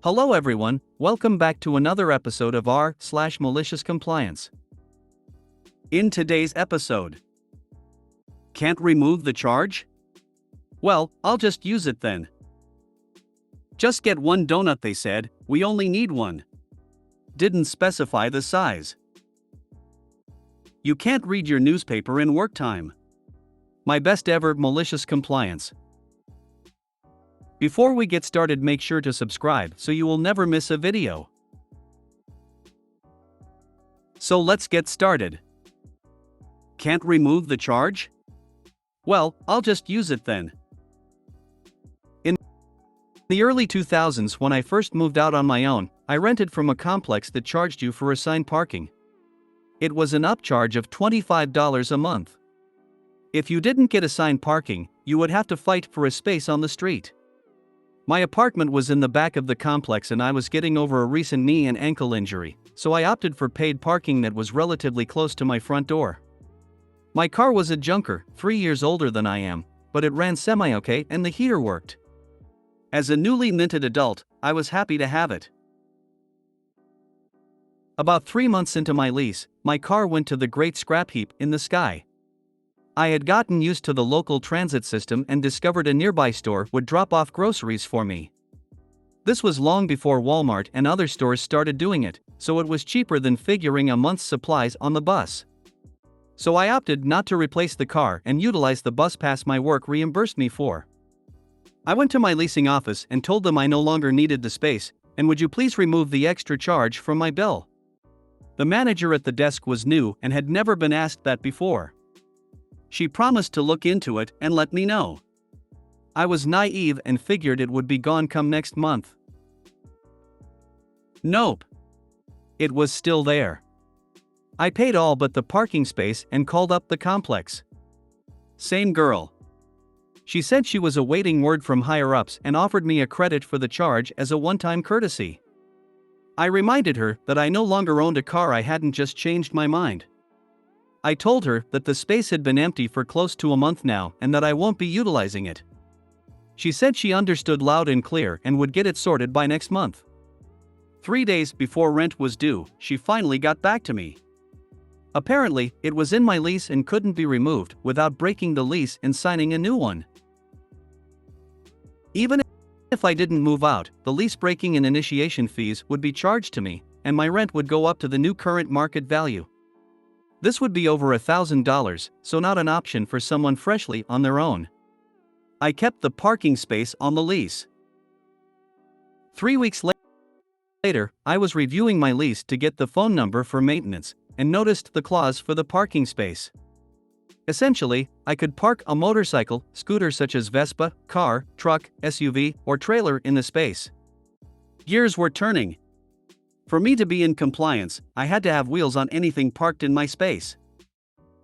Hello everyone, welcome back to another episode of r/Malicious Compliance. In today's episode, can't remove the charge? Well, I'll just use it then. Just get one donut, they said, we only need one. Didn't specify the size. You can't read your newspaper in work time. My best ever malicious compliance. Before we get started, make sure to subscribe so you will never miss a video. So let's get started. Can't remove the charge? Well, I'll just use it then. In the early 2000s, when I first moved out on my own, I rented from a complex that charged you for assigned parking. It was an upcharge of $25 a month. If you didn't get assigned parking, you would have to fight for a space on the street. My apartment was in the back of the complex and I was getting over a recent knee and ankle injury, so I opted for paid parking that was relatively close to my front door. My car was a junker, 3 years older than I am, but it ran semi-okay and the heater worked. As a newly minted adult, I was happy to have it. About 3 months into my lease, my car went to the great scrap heap in the sky. I had gotten used to the local transit system and discovered a nearby store would drop off groceries for me. This was long before Walmart and other stores started doing it, so it was cheaper than figuring a month's supplies on the bus. So I opted not to replace the car and utilize the bus pass my work reimbursed me for. I went to my leasing office and told them I no longer needed the space, and would you please remove the extra charge from my bill? The manager at the desk was new and had never been asked that before. She promised to look into it and let me know. I was naive and figured it would be gone come next month. Nope. It was still there. I paid all but the parking space and called up the complex. Same girl. She said she was awaiting word from higher-ups and offered me a credit for the charge as a one-time courtesy. I reminded her that I no longer owned a car. I hadn't just changed my mind. I told her that the space had been empty for close to a month now and that I won't be utilizing it. She said she understood loud and clear and would get it sorted by next month. 3 days before rent was due, she finally got back to me. Apparently, it was in my lease and couldn't be removed without breaking the lease and signing a new one. Even if I didn't move out, the lease breaking and initiation fees would be charged to me, and my rent would go up to the new current market value. This would be over $1,000, so not an option for someone freshly on their own. I kept the parking space on the lease. 3 weeks later, I was reviewing my lease to get the phone number for maintenance, and noticed the clause for the parking space. Essentially, I could park a motorcycle, scooter such as Vespa, car, truck, SUV, or trailer in the space. Gears were turning. For me to be in compliance, I had to have wheels on anything parked in my space.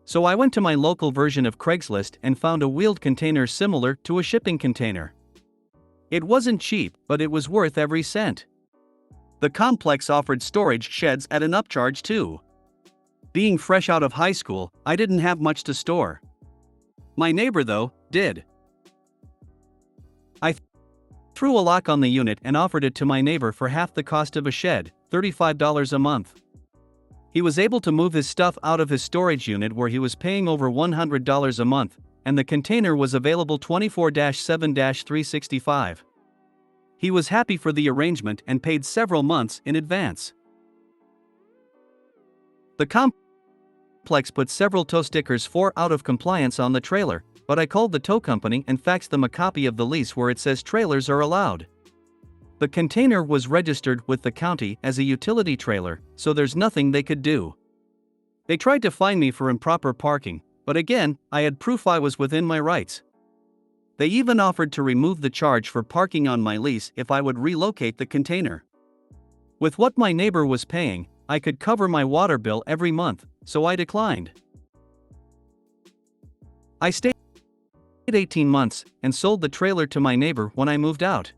So I went to my local version of Craigslist and found a wheeled container similar to a shipping container. It wasn't cheap, but it was worth every cent. The complex offered storage sheds at an upcharge too. Being fresh out of high school, I didn't have much to store. My neighbor, though, did. I threw a lock on the unit and offered it to my neighbor for half the cost of a shed, $35 a month. He was able to move his stuff out of his storage unit where he was paying over $100 a month, and the container was available 24/7/365. He was happy for the arrangement and paid several months in advance. The complex put several tow stickers for out of compliance on the trailer, but I called the tow company and faxed them a copy of the lease where it says trailers are allowed. The container was registered with the county as a utility trailer, so there's nothing they could do. They tried to fine me for improper parking, but again, I had proof I was within my rights. They even offered to remove the charge for parking on my lease if I would relocate the container. With what my neighbor was paying, I could cover my water bill every month, so I declined. I stayed 18 months and sold the trailer to my neighbor when I moved out.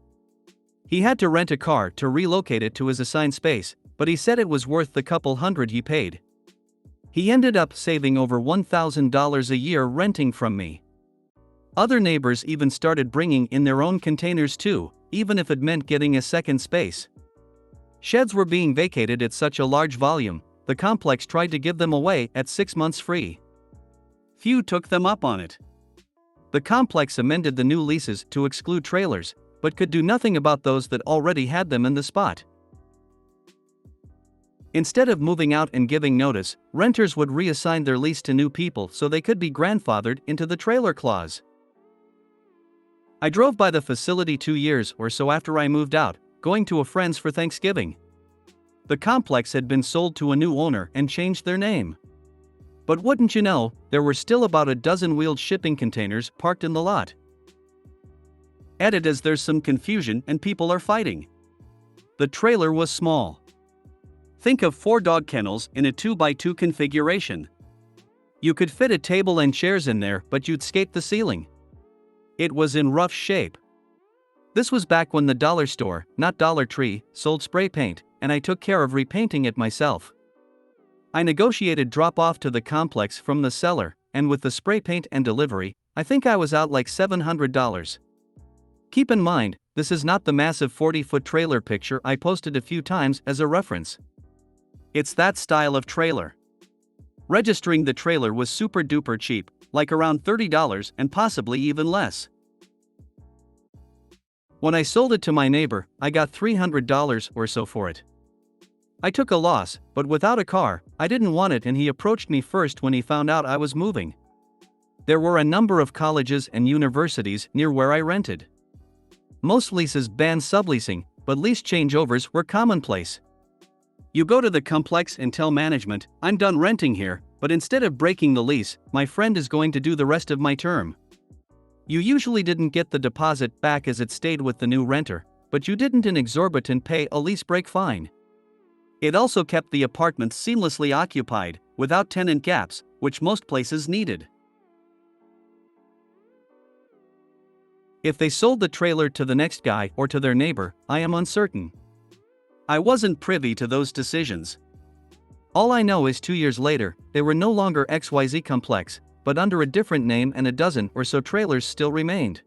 He had to rent a car to relocate it to his assigned space, but he said it was worth the couple hundred he paid. He ended up saving over $1,000 a year renting from me. Other neighbors even started bringing in their own containers too, even if it meant getting a second space. Sheds were being vacated at such a large volume, the complex tried to give them away at 6 months free. Few took them up on it. The complex amended the new leases to exclude trailers, but could do nothing about those that already had them in the spot. Instead of moving out and giving notice, renters would reassign their lease to new people so they could be grandfathered into the trailer clause. I drove by the facility 2 years or so after I moved out, going to a friend's for Thanksgiving. The complex had been sold to a new owner and changed their name. But wouldn't you know, there were still about a dozen wheeled shipping containers parked in the lot. Added as there's some confusion and people are fighting. The trailer was small. Think of 4 dog kennels in a 2x2 configuration. You could fit a table and chairs in there, but you'd scape the ceiling. It was in rough shape. This was back when the dollar store, not Dollar Tree, sold spray paint, and I took care of repainting it myself. I negotiated drop-off to the complex from the seller, and with the spray paint and delivery, I think I was out like $700. Keep in mind, this is not the massive 40-foot trailer picture I posted a few times as a reference. It's that style of trailer. Registering the trailer was super duper cheap, like around $30 and possibly even less. When I sold it to my neighbor, I got $300 or so for it. I took a loss, but without a car, I didn't want it, and he approached me first when he found out I was moving. There were a number of colleges and universities near where I rented. Most leases banned subleasing, but lease changeovers were commonplace. You go to the complex and tell management, "I'm done renting here," but instead of breaking the lease, my friend is going to do the rest of my term. You usually didn't get the deposit back as it stayed with the new renter, but you didn't an exorbitant pay a lease break fine. It also kept the apartment seamlessly occupied, without tenant gaps, which most places needed. If they sold the trailer to the next guy or to their neighbor, I am uncertain. I wasn't privy to those decisions. All I know is 2 years later, they were no longer XYZ Complex, but under a different name, and a dozen or so trailers still remained.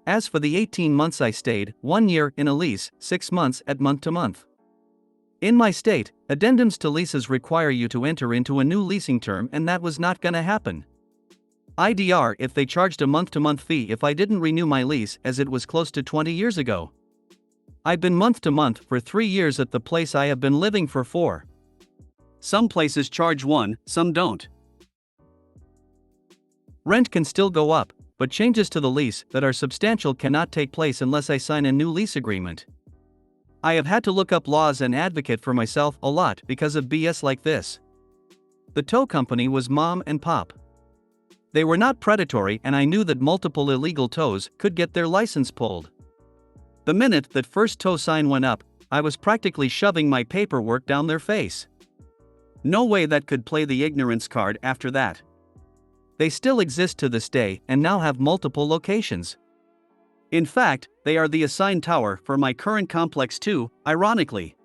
As for the 18 months I stayed, 1 year in a lease, 6 months at month-to-month. In my state, addendums to leases require you to enter into a new leasing term, and that was not gonna happen. IDR if they charged a month-to-month fee if I didn't renew my lease, as it was close to 20 years ago. I've been month-to-month for 3 years at the place I have been living for 4. Some places charge 1, some don't. Rent can still go up, but changes to the lease that are substantial cannot take place unless I sign a new lease agreement. I have had to look up laws and advocate for myself a lot because of BS like this. The tow company was mom and pop. They were not predatory, and I knew that multiple illegal tows could get their license pulled. The minute that first tow sign went up, I was practically shoving my paperwork down their face. No way that could play the ignorance card after that. They still exist to this day and now have multiple locations. In fact, they are the assigned tower for my current complex too, ironically.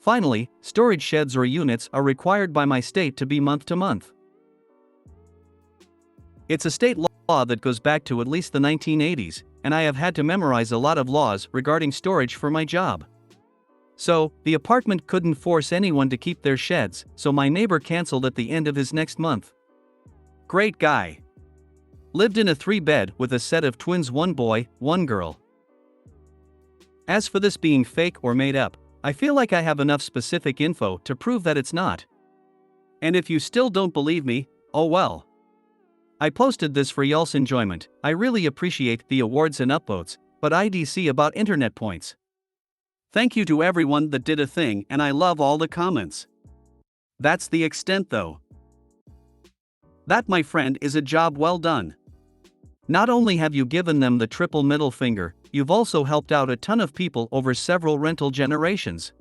Finally, storage sheds or units are required by my state to be month-to-month. It's a state law that goes back to at least the 1980s, and I have had to memorize a lot of laws regarding storage for my job. So, the apartment couldn't force anyone to keep their sheds, so my neighbor canceled at the end of his next month. Great guy. Lived in a 3-bed with a set of twins, 1 boy, 1 girl. As for this being fake or made up, I feel like I have enough specific info to prove that it's not. And if you still don't believe me, oh well. I posted this for y'all's enjoyment. I really appreciate the awards and upvotes, but IDC about internet points. Thank you to everyone that did a thing, and I love all the comments. That's the extent though. That, my friend, is a job well done. Not only have you given them the triple middle finger, you've also helped out a ton of people over several rental generations.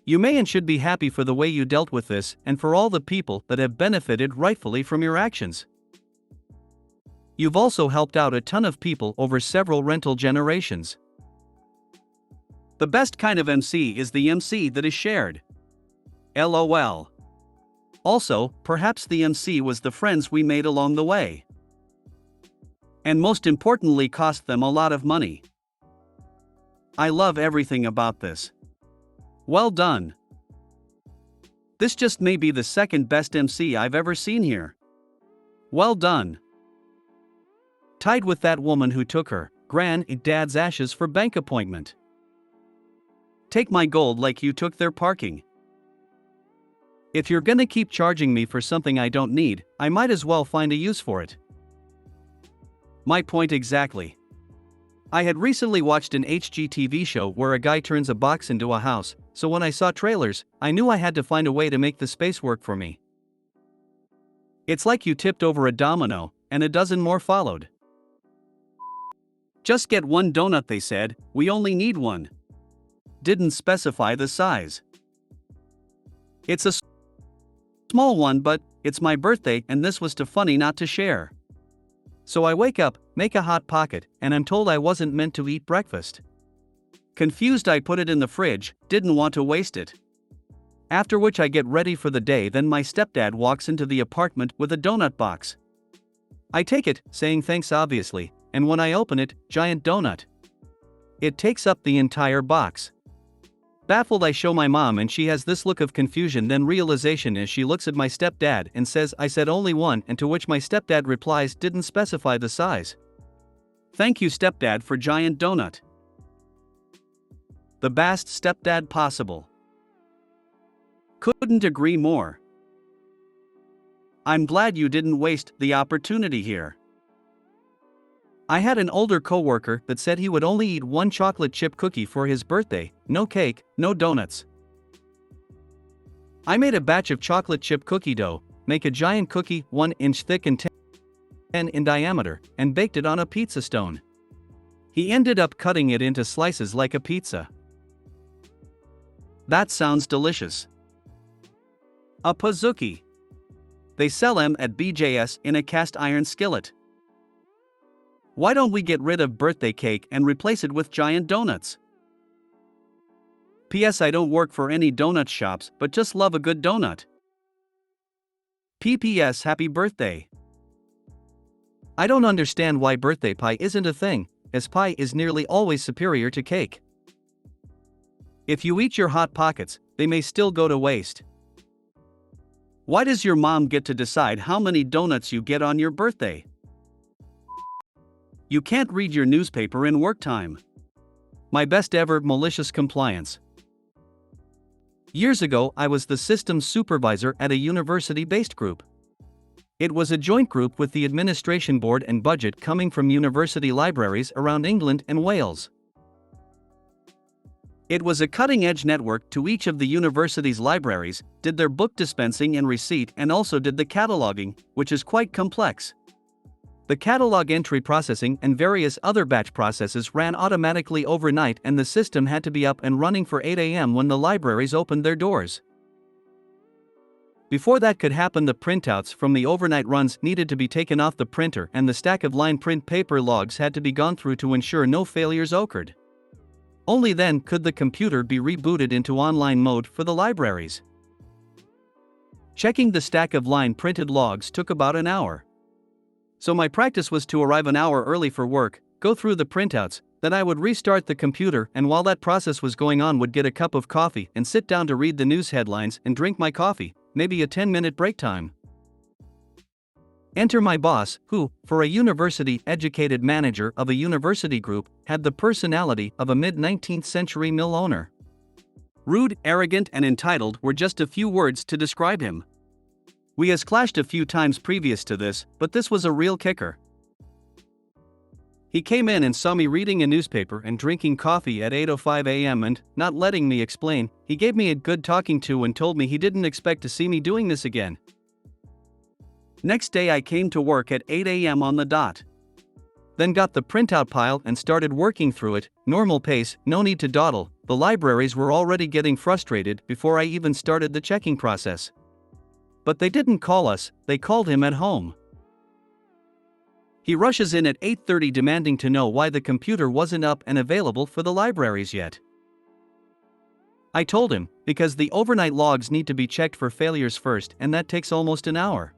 You may and should be happy for the way you dealt with this, and for all the people that have benefited rightfully from your actions. You've also helped out a ton of people over several rental generations. The best kind of MC is the MC that is shared. LOL. Also, perhaps the MC was the friends we made along the way. And most importantly, cost them a lot of money. I love everything about this. Well done. This just may be the second best MC I've ever seen here. Well done. Tied with that woman who took her dad's ashes for bank appointment. Take my gold like you took their parking. If you're gonna keep charging me for something I don't need, I might as well find a use for it. My point exactly. I had recently watched an HGTV show where a guy turns a box into a house, so when I saw trailers, I knew I had to find a way to make the space work for me. It's like you tipped over a domino, and a dozen more followed. Just get one donut, they said, we only need one. Didn't specify the size. It's a small one, but it's my birthday and this was too funny not to share. So I wake up, make a hot pocket, and I'm told I wasn't meant to eat breakfast. Confused, I put it in the fridge, didn't want to waste it. After which I get ready for the day, then my stepdad walks into the apartment with a donut box. I take it, saying thanks obviously, and when I open it, giant donut. It takes up the entire box. Baffled, I show my mom and she has this look of confusion, then realization as she looks at my stepdad and says, I said only one, and to which my stepdad replies, didn't specify the size. Thank you stepdad for giant donut. The best stepdad possible. Couldn't agree more. I'm glad you didn't waste the opportunity here. I had an older coworker that said he would only eat one chocolate chip cookie for his birthday, no cake, no donuts. I made a batch of chocolate chip cookie dough, make a giant cookie 1 inch thick and 10 in diameter, and baked it on a pizza stone. He ended up cutting it into slices like a pizza. That sounds delicious. A pizookie. They sell them at BJ's in a cast iron skillet. Why don't we get rid of birthday cake and replace it with giant donuts? P.S. I don't work for any donut shops, but just love a good donut. P.P.S. Happy birthday. I don't understand why birthday pie isn't a thing, as pie is nearly always superior to cake. If you eat your Hot Pockets, they may still go to waste. Why does your mom get to decide how many donuts you get on your birthday? You can't read your newspaper in work time. My best ever malicious compliance. Years ago, I was the systems supervisor at a university-based group. It was a joint group with the administration board and budget coming from university libraries around England and Wales. It was a cutting-edge network to each of the university's libraries, did their book dispensing and receipt, and also did the cataloging, which is quite complex. The catalog entry processing and various other batch processes ran automatically overnight, and the system had to be up and running for 8 a.m. when the libraries opened their doors. Before that could happen, the printouts from the overnight runs needed to be taken off the printer, and the stack of line print paper logs had to be gone through to ensure no failures occurred. Only then could the computer be rebooted into online mode for the libraries. Checking the stack of line printed logs took about an hour. So my practice was to arrive an hour early for work, go through the printouts, then I would restart the computer, and while that process was going on would get a cup of coffee and sit down to read the news headlines and drink my coffee, maybe a 10-minute break time. Enter my boss, who, for a university-educated manager of a university group, had the personality of a mid-19th century mill owner. Rude, arrogant, and entitled were just a few words to describe him. We has clashed a few times previous to this, but this was a real kicker. He came in and saw me reading a newspaper and drinking coffee at 8:05 a.m. and, not letting me explain, he gave me a good talking to and told me he didn't expect to see me doing this again. Next day I came to work at 8 a.m. on the dot. Then got the printout pile and started working through it, normal pace, no need to dawdle. The libraries were already getting frustrated before I even started the checking process. But they didn't call us, they called him at home. He rushes in at 8:30 demanding to know why the computer wasn't up and available for the libraries yet. I told him, because the overnight logs need to be checked for failures first, and that takes almost an hour.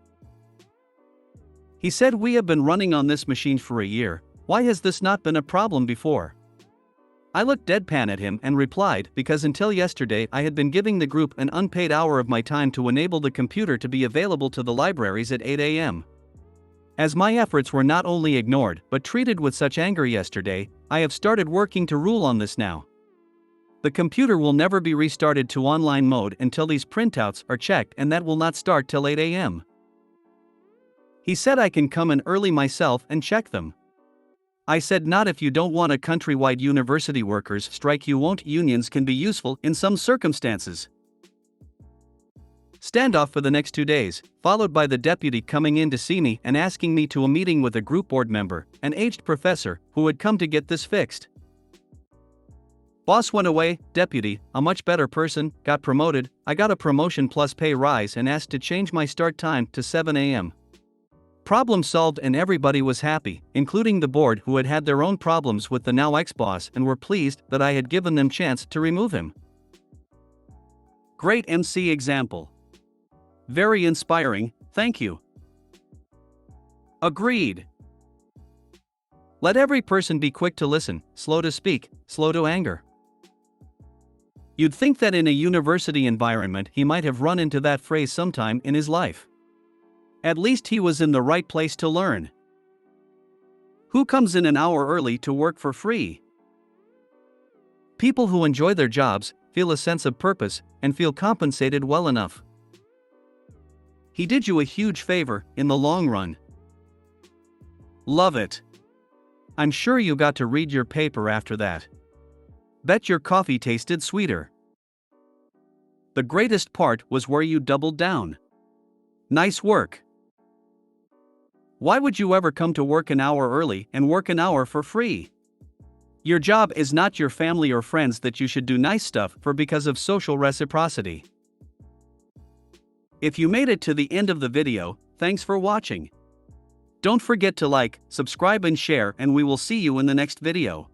He said, we have been running on this machine for a year, why has this not been a problem before? I looked deadpan at him and replied because until yesterday I had been giving the group an unpaid hour of my time to enable the computer to be available to the libraries at 8 a.m. As my efforts were not only ignored but treated with such anger yesterday, I have started working to rule on this now. The computer will never be restarted to online mode until these printouts are checked, and that will not start till 8 a.m. He said I can come in early myself and check them. I said not if you don't want a countrywide university workers strike you won't. Unions can be useful in some circumstances. Standoff for the next 2 days, followed by the deputy coming in to see me and asking me to a meeting with a group board member, an aged professor, who had come to get this fixed. Boss went away, deputy, a much better person, got promoted, I got a promotion plus pay rise and asked to change my start time to 7 a.m. Problem solved and everybody was happy, including the board who had had their own problems with the now ex-boss and were pleased that I had given them chance to remove him. Great MC example. Very inspiring, thank you. Agreed. Let every person be quick to listen, slow to speak, slow to anger. You'd think that in a university environment he might have run into that phrase sometime in his life. At least he was in the right place to learn. Who comes in an hour early to work for free? People who enjoy their jobs, feel a sense of purpose, and feel compensated well enough. He did you a huge favor in the long run. Love it. I'm sure you got to read your paper after that. Bet your coffee tasted sweeter. The greatest part was where you doubled down. Nice work. Why would you ever come to work an hour early and work an hour for free? Your job is not your family or friends that you should do nice stuff for because of social reciprocity. If you made it to the end of the video, thanks for watching. Don't forget to like, subscribe and share, and we will see you in the next video.